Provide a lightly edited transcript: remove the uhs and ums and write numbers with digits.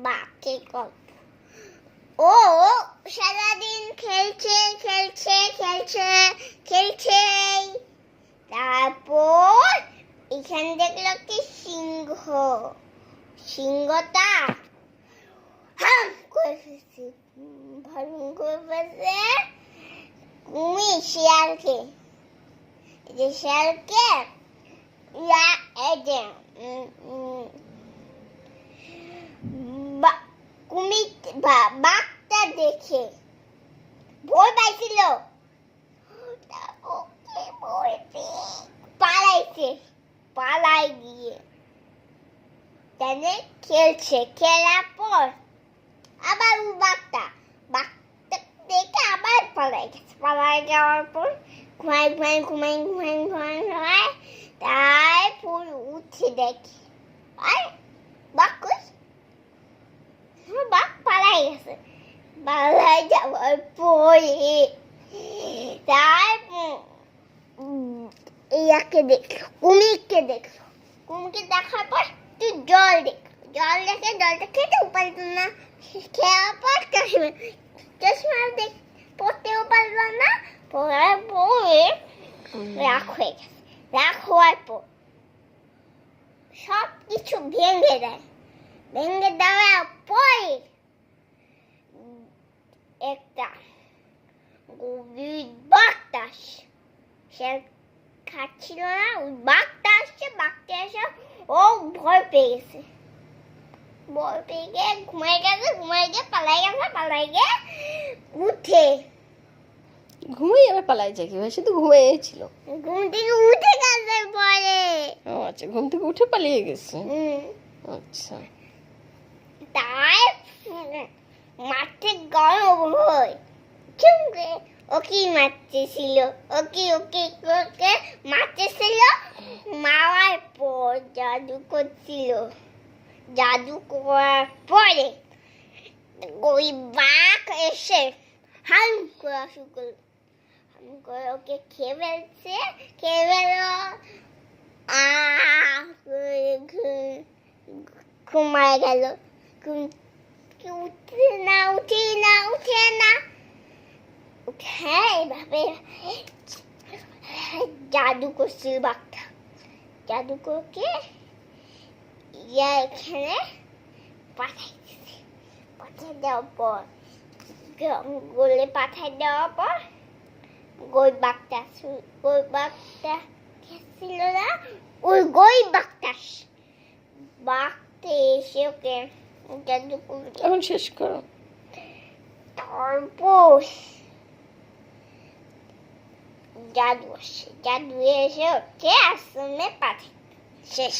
বাঘে গল্প। ও সারাদিন খেলছে খেলছে খেলছে খেলছে, তারপর এখানে দেখলো কি সিংহ, সিংহটা হাম করে ফেলছে, ভালো করে ফেলছে কুমির শিয়ালকে, যে শিয়ালকে কুমির বাঘটা দেখে ভয় পাইছিল, পালাইছে, পালাই গিয়ে খেলছে, খেলার পর আবার বাঘটা দেখে আবার পালাই গেছে, পালাই যাওয়ার পর ঘুমাই তারপর উঠে দেখি আর বাঘ কই, বাঘ পালাই গেছে, পালাই যাওয়ার পরে তারপর ইয়াকে দেখলো, কুমিরকে দেখলো, কুমিরকে দেখার পর তুই জল দেখে জলটা খেতেও পারতো না, খেয়ার পর চশমা পড়তেও পারলো না, পড়ার পরে রাগ হয়ে গেছে, রাগ হওয়ার পর সব কিছু ভেঙে দেয়, ভেঙে দেওয়ার পরে একটা গভীর বাঘটা সে খাচ্ছিল না, ওই বাঘটা আসছে, বাঘটা এসে ও ভয় পেয়ে গেছে, ভয় পেয়ে গিয়ে ঘুমাই গিয়ে পালাই গিয়ে উঠে, ঘুমাই আবার পালাই যায় কিভাবে? সে তো ঘুমিয়েছিল, ঘুম থেকে উঠে গেছে পরে। ও আচ্ছা, ঘুম থেকে উঠে পালিয়ে গেছে। আচ্ছা, তাই মাঠে গরম হয়, চুমকে ওকে মারতেছিল, ওকে মারতেছিল, মারার পর জাদু করছিল, জাদু করার পরে ওই বাঘ এসে হাম করে ওকে খেয়ে ফেলছে, খেয়ে ফেলো ঘুমায় গেল, উঠে না এভাবে জাদু করছিল বাঘটা, জাদু করকে এখানে পাঠাই দেওয়ার পর জঙ্গলে পাঠাই দেওয়ার পর গই বাঘটা খেয়েছিল না, ওই গই বাঘটা এসে ওকে জাদু করে, এখন শেষ করো। তারপর জাদু এসে ওকে আশ্রমে পাঠাই, শেষ।